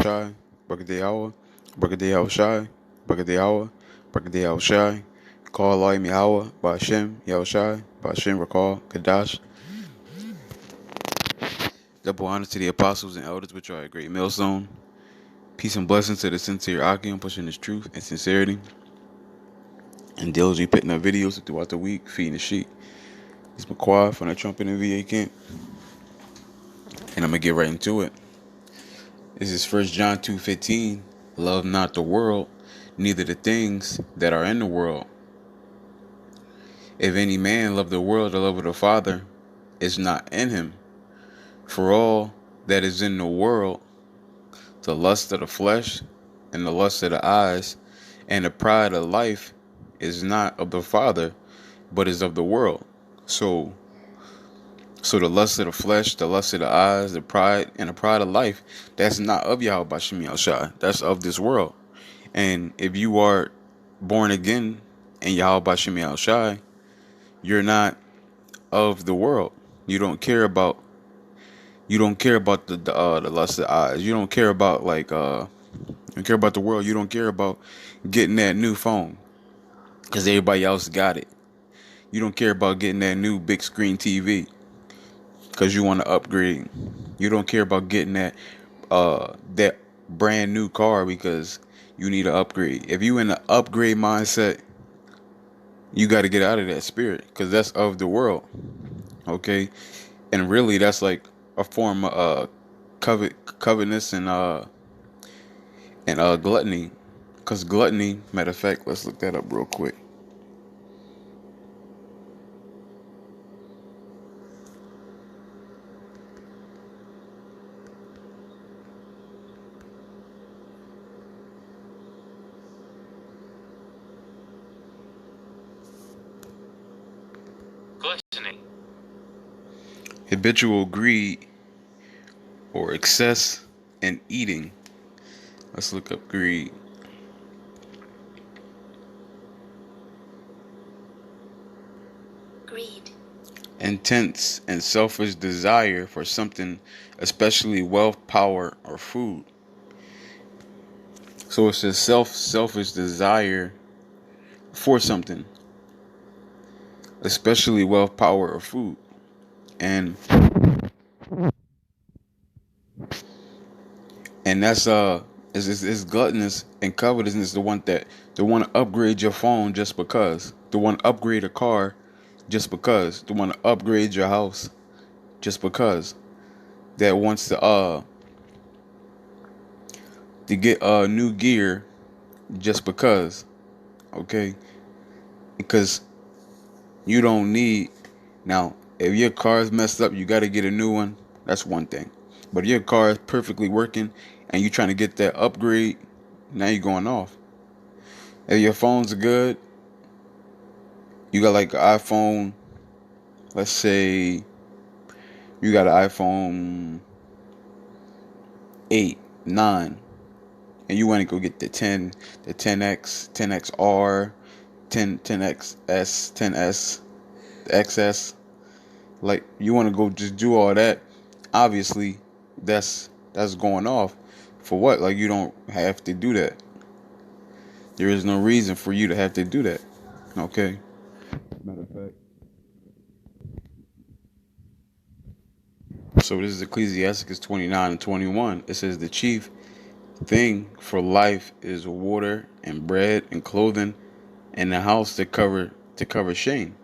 Shai, Brigadier Brigadier Shai, Brigadier Brigadier Shai, Call Elohim Yahweh, Ba'Shem, Yahushai, Ba'Shem, Rakal, Kadash. Double honor to the apostles and elders which are a great millstone. Peace and blessings to the sincere Akim pushing his truth and sincerity and diligently putting up videos throughout the week, feeding the sheep. It's McQuad from the Trumpet and VA camp. And I'm going to get right into it. This is 1 John 2:15. Love not the world, neither the things that are in the world. If any man love the world, the love of the Father is not in him. For all that is in the world, the lust of the flesh, and the lust of the eyes, and the pride of life, is not of the Father, but is of the world. So the lust of the flesh, the lust of the eyes, the pride, and the pride of life, that's not of Yahweh Bashim Yahushua. That's of this world. And if you are born again in Yahweh Bashim Yahushua, you're not of the world. You don't care about the lust of the eyes. You don't care about you don't care about the world. You don't care about getting that new phone because everybody else got it. You don't care about getting that new big screen TV because you want to upgrade. You don't care about getting that brand new car because you need an upgrade. If you in the upgrade mindset, you got to get out of that spirit because that's of the world. Okay, and really that's like a form of covetousness and gluttony. Because gluttony, matter of fact, let's look that up real quick. Gluttony. Habitual greed or excess in eating. Let's look up greed. Greed. Intense and selfish desire for something, especially wealth, power, or food. So it's a selfish desire for something, especially wealth, power, or food. And that's is gluttonous and covetousness, the one that the want to upgrade your phone just because, the want to upgrade a car just because, the want to upgrade your house just because, that wants to get new gear just because. Okay, because you don't need. Now if your car's messed up, you got to get a new one. That's one thing. But if your car is perfectly working and you trying to get that upgrade, now you're going off. If your phone's good, you got like an iPhone, let's say you got an iPhone 8, 9, and you want to go get the 10, the 10X, 10XR, 10XS, 10S, the XS, like you want to go just do all that, obviously that's going off. For what? Like you don't have to do that. There is no reason for you to have to do that. Okay? Matter of fact. So this is Ecclesiasticus 29:21. It says the chief thing for life is water and bread and clothing and a house to cover shame.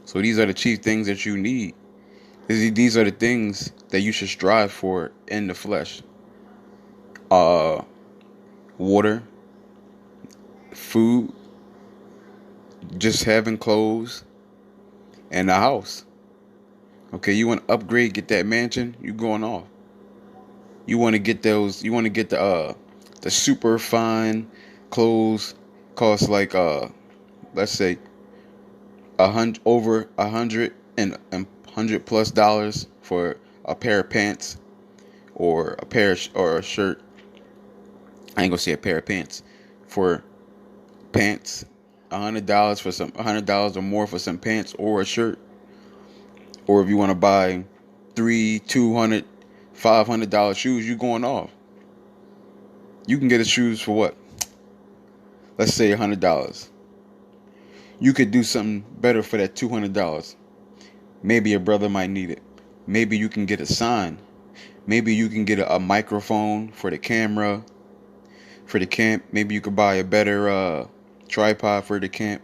So these are the chief things that you need. These are the things that you should strive for in the flesh. Uh Water, food, just having clothes, and a house. Okay, you want to upgrade, get that mansion, you going off. You want to get those. You want to get the super fine clothes. Cost like let's say over a hundred plus dollars for a pair of pants or or a shirt. I ain't gonna say a pair of pants for pants. $100 for some $100 or more for some pants or a shirt. Or if you want to buy 3, 200, $500 shoes, you going off. You can get the shoes for what? Let's say $100. You could do something better for that $200. Maybe a brother might need it. Maybe you can get a sign. Maybe you can get a microphone for the camera, for the camp. Maybe you could buy a better tripod for the camp.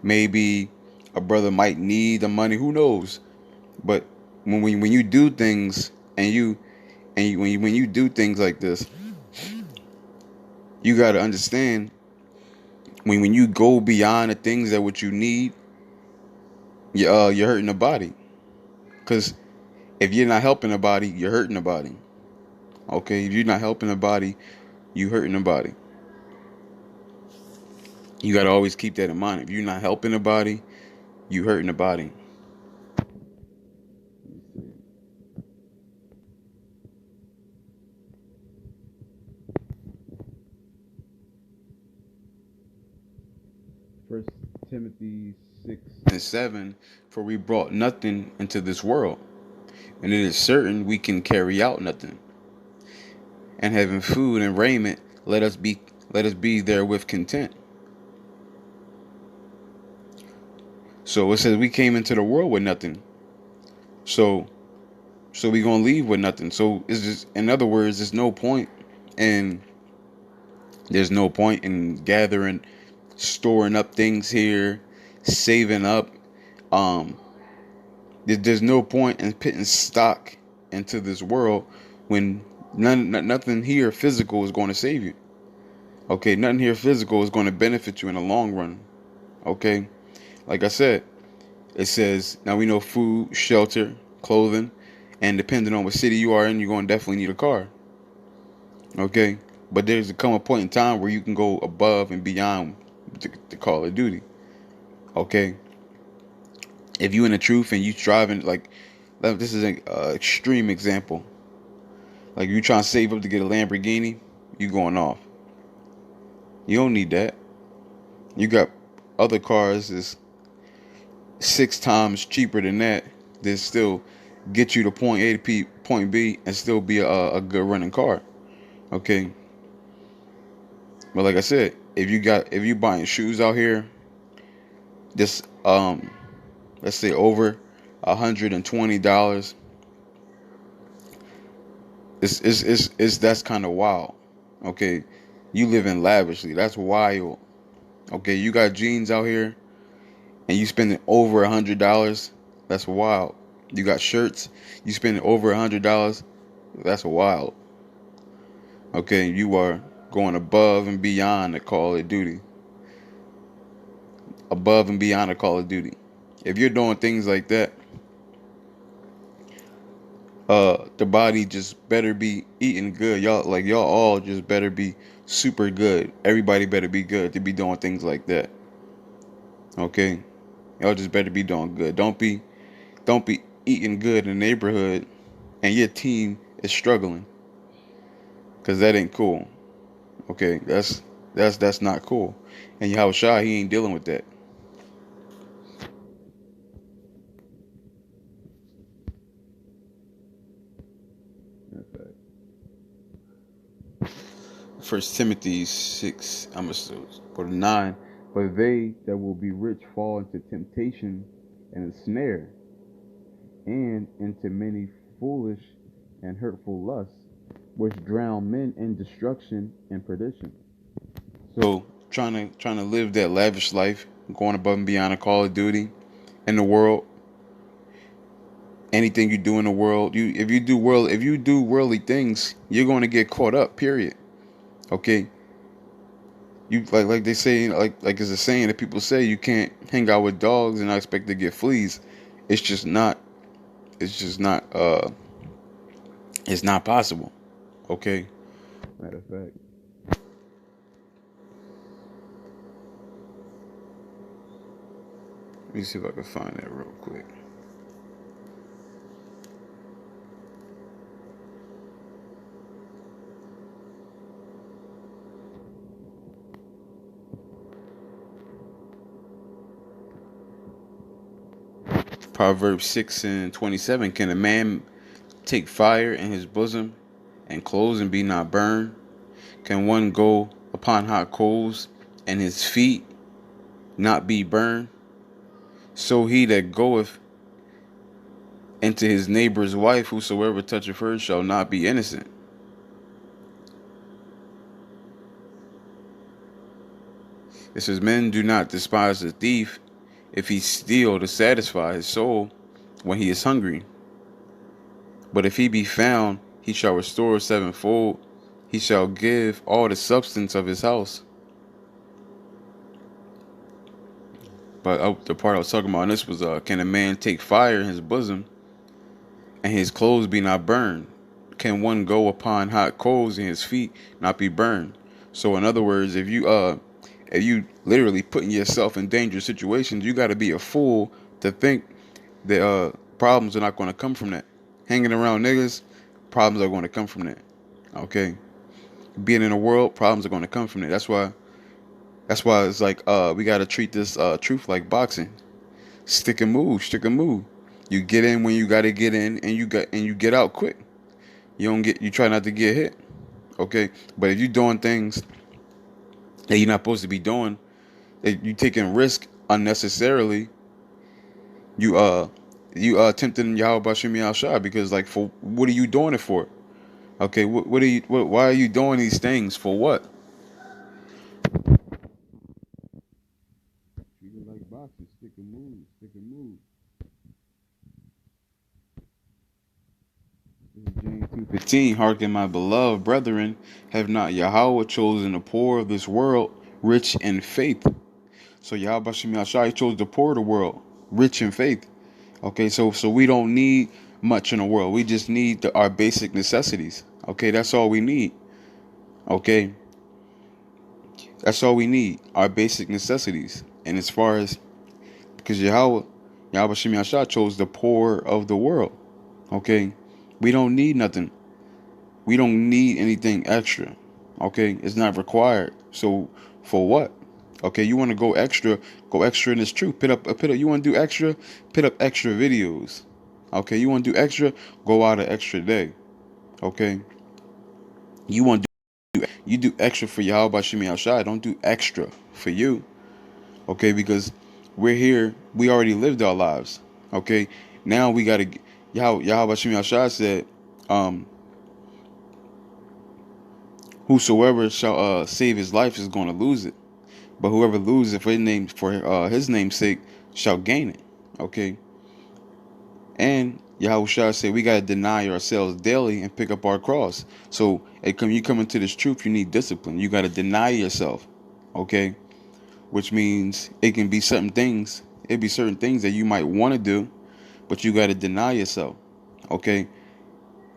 Maybe a brother might need the money. Who knows? But when you do things and when you do things like this, you got to understand when you go beyond the things that what you need, you're hurting the body. Because if you're not helping the body, you're hurting the body. Okay, if you're not helping the body, you hurting the body. You got to always keep that in mind. If you're not helping the body, you hurting the body. First Timothy 6:7, for we brought nothing into this world, and it is certain we can carry out nothing. And having food and raiment, let us be therewith content. So it says we came into the world with nothing. So we gonna leave with nothing. So it's just, in other words, in there's no point in gathering, storing up things here, saving up. Um, there's no point in putting stock into this world when nothing here physical is going to save you. Okay, nothing here physical is going to benefit you in the long run. Okay, like I said, it says now we know food, shelter, clothing, and depending on what city you are in, you're going to definitely need a car. Okay, but there's to come a point in time where you can go above and beyond the Call of Duty. Okay, if you in the truth and you driving like this is an extreme example. Like you trying to save up to get a Lamborghini, you going off. You don't need that. You got other cars that's 6 times cheaper than that. That still get you to point A to point B and still be a good running car. Okay, but like I said, if you buying shoes out here, just let's say over $120, it's that's kind of wild. Okay, you live in lavishly. That's wild. Okay, you got jeans out here and you spending over $100. That's wild. You got shirts, you spending over $100. That's wild. Okay, you are going above and beyond the Call of Duty. Above and beyond the Call of Duty. If you're doing things like that, the body just better be eating good. Y'all all just better be super good. Everybody better be good to be doing things like that. Okay, y'all just better be doing good. Don't be eating good in the neighborhood and your team is struggling, cause that ain't cool. Okay, that's not cool. And Yahweh Shai, he ain't dealing with that. First Timothy 6, I'm gonna go to 9. But they that will be rich fall into temptation and a snare, and into many foolish and hurtful lusts, which drown men in destruction and perdition. So trying to live that lavish life, going above and beyond a Call of Duty in the world. Anything you do in the world, if you do worldly things, you're going to get caught up. Period. Okay. You like they say like it's a saying that people say you can't hang out with dogs and not expect to get fleas. It's just not. It's just not. It's not possible. Okay. Matter of fact. Let me see if I can find that real quick. Proverbs 6:27. Can a man take fire in his bosom and clothes and be not burned? Can one go upon hot coals and his feet not be burned? So he that goeth into his neighbor's wife, whosoever toucheth her shall not be innocent. It says, men do not despise the thief if he steal to satisfy his soul when he is hungry. But if he be found, he shall restore sevenfold. He shall give all the substance of his house. But the part I was talking about in this was, can a man take fire in his bosom and his clothes be not burned? Can one go upon hot coals and his feet not be burned? So in other words, if you literally putting yourself in dangerous situations, you got to be a fool to think that problems are not going to come from that. Hanging around niggas, problems are going to come from that. Okay, being in the world, problems are going to come from that. That's why it's like we got to treat this truth like boxing. Stick and move, stick and move. You get in when you got to get in, and you get out quick. You try not to get hit. Okay, but if you're doing things that you're not supposed to be doing, if you taking risk unnecessarily, you tempting Yahweh Shemi Al Shah, because like, for what are you doing it for? Okay, why are you doing these things for? What? Treat it like boxing, stick and move, stick and move. This is James 2:15. Hearken, my beloved brethren, have not Yahweh chosen the poor of this world rich in faith? So Yahweh Shemi Al Shah, he chose the poor of the world rich in faith. Okay, so we don't need much in the world. We just need our basic necessities. Okay, that's all we need. Okay, that's all we need. Our basic necessities. And as far as, because Yahweh Shemi Ashah chose the poor of the world. Okay, we don't need nothing. We don't need anything extra. Okay, it's not required. So for what? Okay, you want to go extra in this truth. Put up. You want to do extra? Put up extra videos. Okay, you want to do extra? Go out an extra day. Okay, you want to you do extra for Yahweh Shemi Al Shai. Don't do extra for you. Okay, because we're here. We already lived our lives. Okay, now we gotta. Yahweh Shemi Al Shai said, um, "Whosoever shall save his life is going to lose it, but whoever loses it his name's sake shall gain it." Okay, and Yahushua said we gotta deny ourselves daily and pick up our cross. So you come into this truth, you need discipline. You gotta deny yourself. Okay, which means it can be certain things. It be certain things that you might want to do, but you gotta deny yourself. Okay,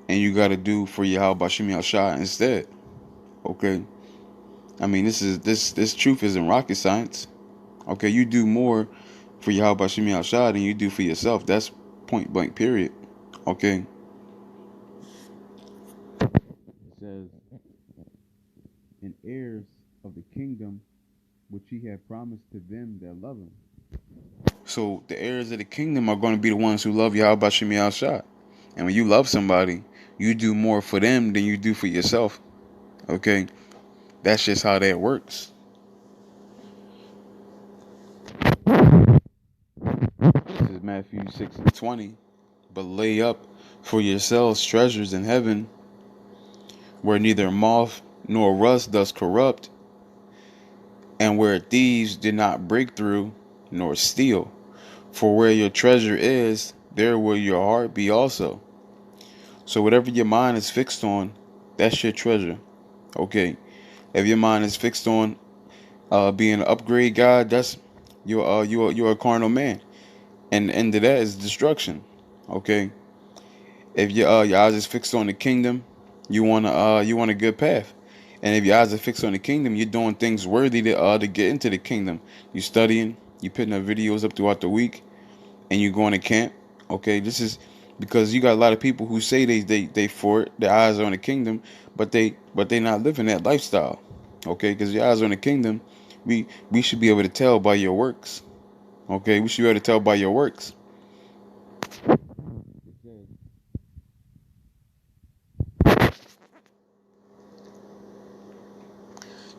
and you gotta do for Yahweh Bashimi Al Shah instead. Okay, I mean this truth isn't rocket science. Okay, you do more for Yahweh Bashimi Al Shah than you do for yourself. That's point blank. Period. Okay. It says, and heirs of the kingdom which he had promised to them that love him. So the heirs of the kingdom are going to be the ones who love Yahweh Shemi Al Shah. And when you love somebody, you do more for them than you do for yourself. Okay? That's just how that works. This is Matthew 6:20. But lay up for yourselves treasures in heaven, where neither moth nor rust does corrupt, and where thieves did not break through nor steal. For where your treasure is, there will your heart be also. So whatever your mind is fixed on, that's your treasure. Okay. If your mind is fixed on being an upgrade god, that's you're a carnal man. And the end of that is destruction. Okay. If your eyes is fixed on the kingdom, you want a good path. And if your eyes are fixed on the kingdom, you're doing things worthy to get into the kingdom. You studying, you putting up videos up throughout the week, and you going to camp. Okay, this is because you got a lot of people who say they for it, their eyes are on the kingdom, but they not living that lifestyle. Okay, because your eyes are on the kingdom, we should be able to tell by your works. Okay, we should be able to tell by your works.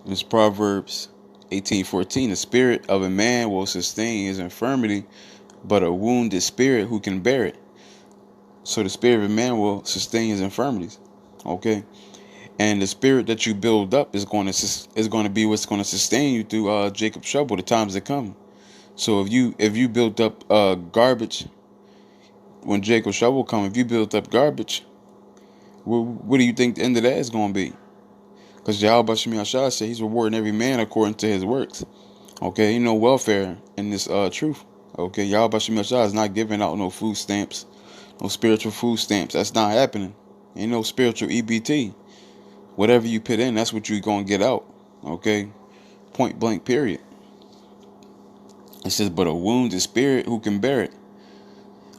It's Proverbs 18:14. The spirit of a man will sustain his infirmity, but a wounded spirit who can bear it. So the spirit of a man will sustain his infirmities. Okay. And the spirit that you build up is going to be what's going to sustain you through Jacob's trouble, the times that come. So if you built up garbage when Jacob's trouble come, if you built up garbage, what do you think the end of that is going to be? Because Yahweh Shemi Ashai said he's rewarding every man according to his works. Okay, ain't no welfare in this truth. Okay, Yahweh Shemi Ashai is not giving out no food stamps, no spiritual food stamps. That's not happening. Ain't no spiritual EBT. Whatever you put in, that's what you're going to get out. Okay, point blank, period. It says, but a wounded spirit who can bear it.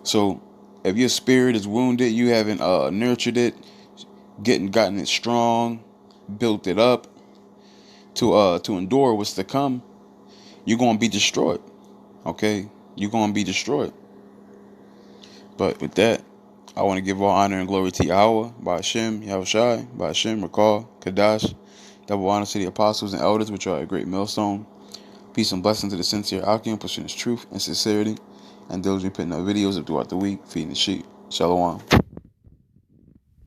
So if your spirit is wounded, you haven't nurtured it, gotten it strong, built it up to endure what's to come, you're gonna be destroyed. Okay, you're gonna be destroyed. But with that, I want to give all honor and glory to Yahweh, by Hashem, Yahushai, by Hashem, Rakal, Kadash. Double honor to the apostles and elders, which are a great millstone. Peace and blessings to the sincere Akim, pushing his truth and sincerity, and those who putting out videos throughout the week, feeding the sheep. Shalom.